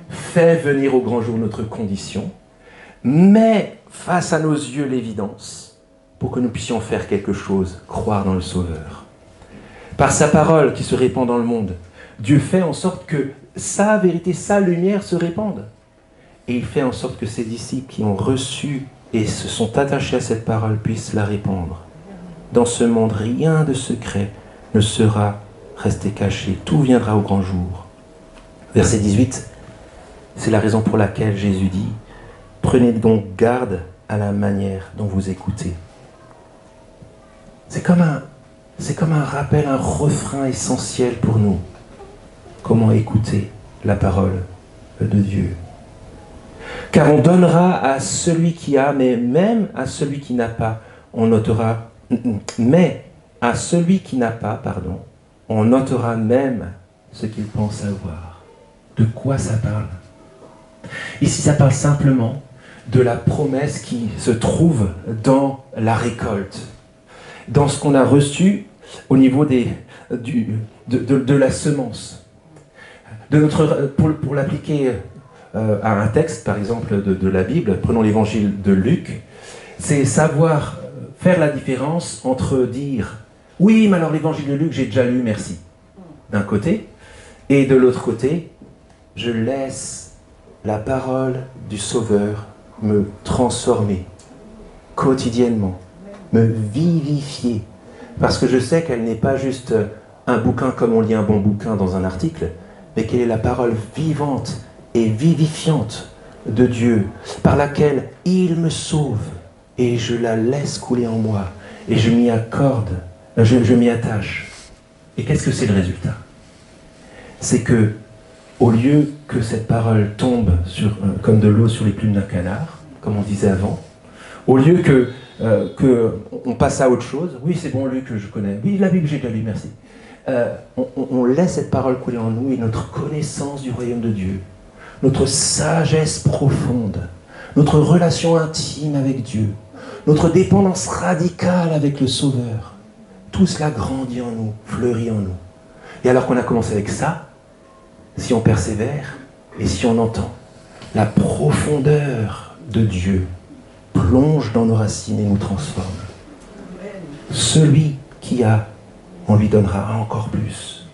fait venir au grand jour notre condition, met face à nos yeux l'évidence pour que nous puissions faire quelque chose, croire dans le Sauveur. Par sa parole qui se répand dans le monde, Dieu fait en sorte que sa vérité, sa lumière se répande. Et il fait en sorte que ses disciples qui ont reçu et se sont attachés à cette parole puissent la répandre. Dans ce monde, rien de secret ne sera resté caché. Tout viendra au grand jour. Verset 18, c'est la raison pour laquelle Jésus dit « Prenez donc garde à la manière dont vous écoutez. » C'est comme un rappel, un refrain essentiel pour nous. Comment écouter la parole de Dieu. Car on donnera à celui qui a, mais même à celui qui n'a pas, on notera, mais à celui qui n'a pas, on notera même ce qu'il pense avoir. De quoi ça parle? Ici, ça parle simplement de la promesse qui se trouve dans la récolte, dans ce qu'on a reçu au niveau de la semence. Pour l'appliquer à un texte, par exemple, de la Bible, prenons l'évangile de Luc, c'est savoir faire la différence entre dire « Oui, mais alors l'évangile de Luc, j'ai déjà lu, merci », d'un côté, et de l'autre côté, je laisse la parole du Sauveur me transformer quotidiennement, me vivifier, parce que je sais qu'elle n'est pas juste un bouquin comme on lit un bon bouquin dans un article, mais qu'elle est la parole vivante et vivifiante de Dieu, par laquelle il me sauve, et je la laisse couler en moi, et je m'y accorde, je m'y attache. Et qu'est-ce que c'est le résultat? C'est que, au lieu que cette parole tombe comme de l'eau sur les plumes d'un canard, comme on disait avant, au lieu qu'on passe à autre chose, oui c'est bon Luc, je connais, oui la Bible j'ai déjà lu, merci, on laisse cette parole couler en nous et notre connaissance du royaume de Dieu, notre sagesse profonde, notre relation intime avec Dieu, notre dépendance radicale avec le Sauveur, tout cela grandit en nous, fleurit en nous. Et alors qu'on a commencé avec ça, si on persévère et si on entend, la profondeur de Dieu plonge dans nos racines et nous transforme. Celui qui a, on lui donnera encore plus.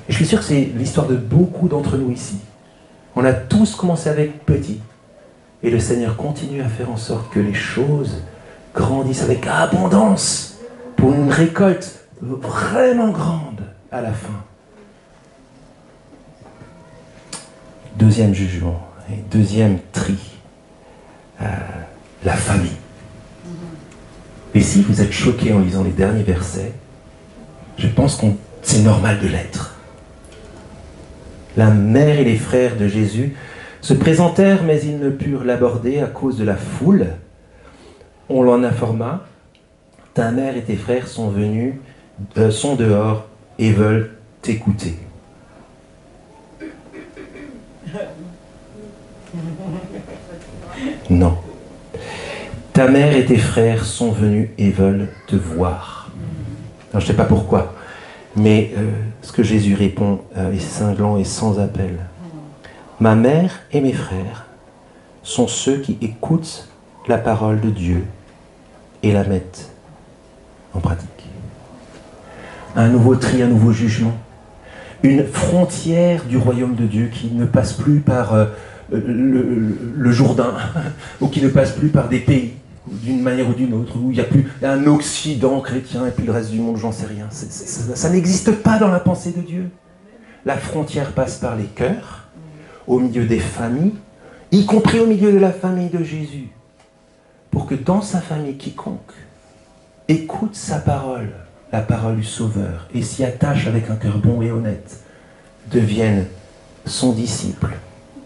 Et je suis sûr que c'est l'histoire de beaucoup d'entre nous ici. On a tous commencé avec petit. Et le Seigneur continue à faire en sorte que les choses grandisse avec abondance pour une récolte vraiment grande à la fin. Deuxième jugement, et deuxième tri, la famille. Et si vous êtes choqués en lisant les derniers versets, je pense que c'est normal de l'être. La mère et les frères de Jésus se présentèrent, mais ils ne purent l'aborder à cause de la foule. On l'en informa. Ta mère et tes frères sont dehors et veulent t'écouter. Non. Ta mère et tes frères sont venus et veulent te voir. Alors, je ne sais pas pourquoi, mais ce que Jésus répond est cinglant et sans appel. Ma mère et mes frères sont ceux qui écoutent la parole de Dieu et la mettent en pratique. Un nouveau tri, un nouveau jugement. Une frontière du royaume de Dieu qui ne passe plus par le Jourdain ou qui ne passe plus par des pays d'une manière ou d'une autre, où il y a plus un Occident chrétien et puis le reste du monde, j'en sais rien. Ça n'existe pas dans la pensée de Dieu. La frontière passe par les cœurs, au milieu des familles, y compris au milieu de la famille de Jésus, pour que dans sa famille, quiconque écoute sa parole, la parole du Sauveur, et s'y attache avec un cœur bon et honnête, devienne son disciple,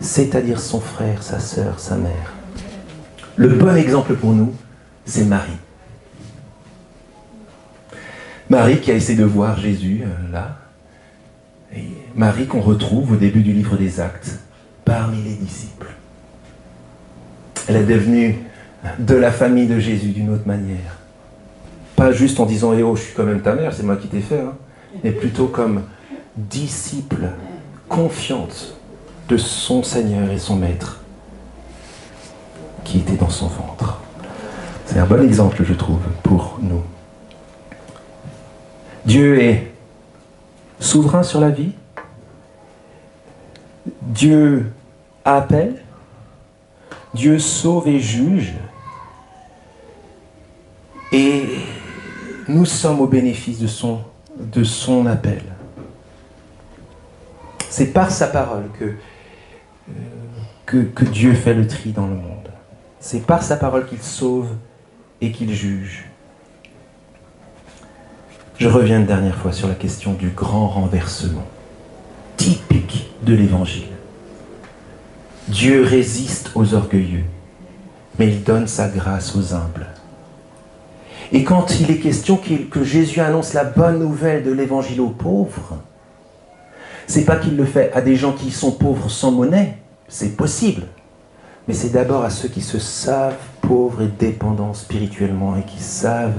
c'est-à-dire son frère, sa sœur, sa mère. Le bon exemple pour nous, c'est Marie. Marie qui a essayé de voir Jésus là, et Marie qu'on retrouve au début du livre des Actes, parmi les disciples. Elle est devenue de la famille de Jésus d'une autre manière. Pas juste en disant « Eh oh, je suis quand même ta mère, c'est moi qui t'ai fait hein », mais plutôt comme disciple, confiante de son Seigneur et son Maître qui était dans son ventre. C'est un bon exemple, je trouve, pour nous. Dieu est souverain sur la vie. Dieu appelle. Dieu sauve et juge. Et nous sommes au bénéfice de son appel. C'est par sa parole que Dieu fait le tri dans le monde. C'est par sa parole qu'il sauve et qu'il juge. Je reviens une dernière fois sur la question du grand renversement, typique de l'Évangile. Dieu résiste aux orgueilleux, mais il donne sa grâce aux humbles. Et quand il est question que Jésus annonce la bonne nouvelle de l'Évangile aux pauvres, c'est pas qu'il le fait à des gens qui sont pauvres sans monnaie, c'est possible. Mais c'est d'abord à ceux qui se savent pauvres et dépendants spirituellement et qui savent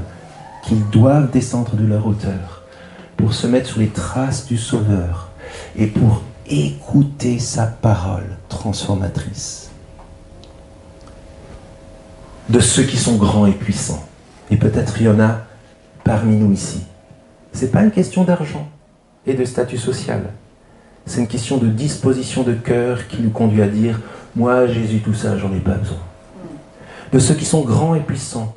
qu'ils doivent descendre de leur hauteur pour se mettre sur les traces du Sauveur et pour écouter sa parole transformatrice. De ceux qui sont grands et puissants. Et peut-être il y en a parmi nous ici. Ce n'est pas une question d'argent et de statut social. C'est une question de disposition de cœur qui nous conduit à dire « Moi, Jésus, tout ça, j'en ai pas besoin. » De ceux qui sont grands et puissants,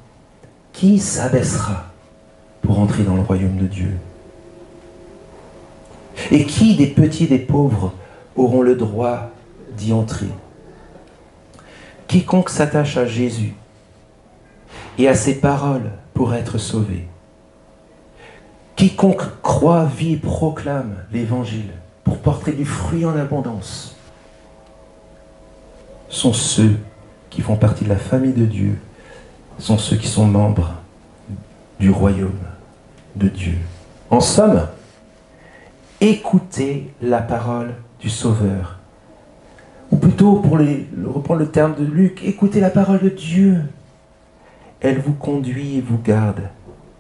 qui s'abaissera pour entrer dans le royaume de Dieu? Et qui des petits et des pauvres auront le droit d'y entrer? Quiconque s'attache à Jésus et à ses paroles pour être sauvé. Quiconque croit, vit et proclame l'Évangile pour porter du fruit en abondance sont ceux qui font partie de la famille de Dieu, sont ceux qui sont membres du royaume de Dieu. En somme, écoutez la parole du Sauveur. Ou plutôt, pour reprendre le terme de Luc, écoutez la parole de Dieu. Elle vous conduit et vous garde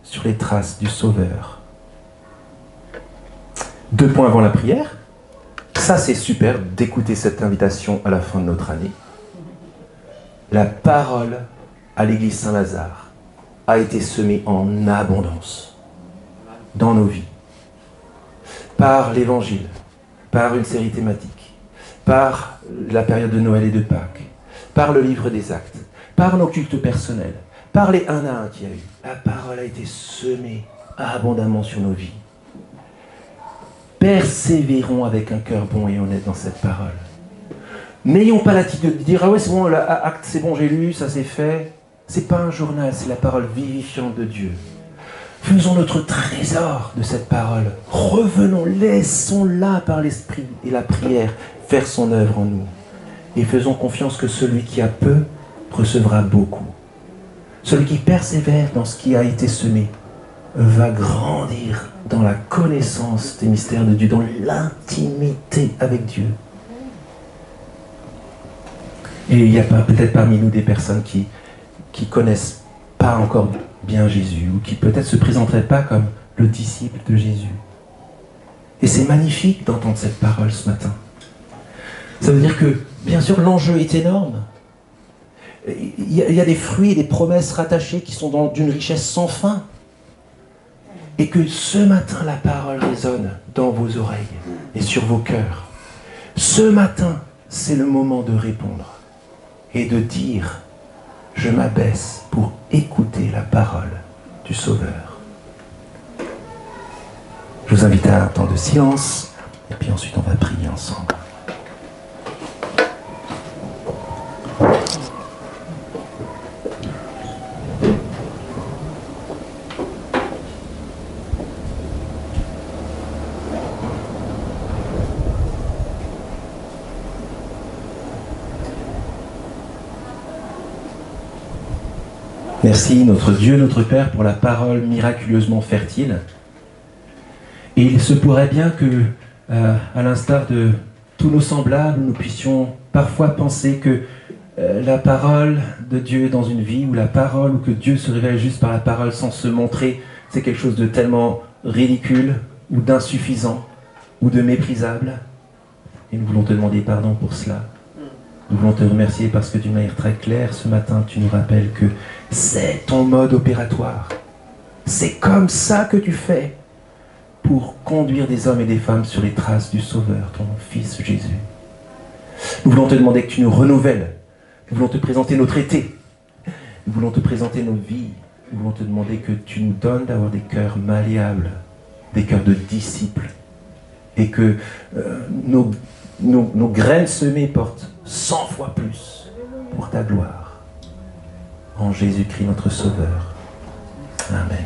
sur les traces du Sauveur. 2 points avant la prière. Ça, c'est super d'écouter cette invitation à la fin de notre année. La parole à l'église Saint-Lazare a été semée en abondance dans nos vies. Par l'Évangile, par une série thématique, par la période de Noël et de Pâques, par le livre des Actes, par nos cultes personnels, par les un à un qu'il y a eu, la parole a été semée abondamment sur nos vies. Persévérons avec un cœur bon et honnête dans cette parole. N'ayons pas l'attitude de dire « Ah ouais, c'est bon, acte, c'est bon, j'ai lu, ça c'est fait ». C'est pas un journal, c'est la parole vivifiante de Dieu. Faisons notre trésor de cette parole. Revenons, laissons-la par l'esprit et la prière faire son œuvre en nous. Et faisons confiance que celui qui a peu recevra beaucoup. Celui qui persévère dans ce qui a été semé va grandir dans la connaissance des mystères de Dieu, dans l'intimité avec Dieu. Et il y a peut-être parmi nous des personnes qui connaissent pas encore bien Jésus, ou qui peut-être se présenteraient pas comme le disciple de Jésus. Et c'est magnifique d'entendre cette parole ce matin. Ça veut dire que, bien sûr, l'enjeu est énorme. Il y a des fruits et des promesses rattachées qui sont d'une richesse sans fin. Et que ce matin, la parole résonne dans vos oreilles et sur vos cœurs. Ce matin, c'est le moment de répondre et de dire « Je m'abaisse pour écouter la parole du Sauveur ». Je vous invite à un temps de silence et puis ensuite on va prier ensemble. Merci notre Dieu, notre Père, pour la parole miraculeusement fertile. Et il se pourrait bien que, à l'instar de tous nos semblables, nous puissions parfois penser que la parole de Dieu dans une vie, ou la parole, ou que Dieu se révèle juste par la parole sans se montrer, c'est quelque chose de tellement ridicule, ou d'insuffisant, ou de méprisable. Et nous voulons te demander pardon pour cela. Nous voulons te remercier parce que d'une manière très claire, ce matin, tu nous rappelles que c'est ton mode opératoire. C'est comme ça que tu fais pour conduire des hommes et des femmes sur les traces du Sauveur, ton Fils Jésus. Nous voulons te demander que tu nous renouvelles. Nous voulons te présenter notre été. Nous voulons te présenter nos vies. Nous voulons te demander que tu nous donnes d'avoir des cœurs malléables, des cœurs de disciples, et que nos graines semées portent 100 fois plus pour ta gloire. En Jésus-Christ notre Sauveur. Amen.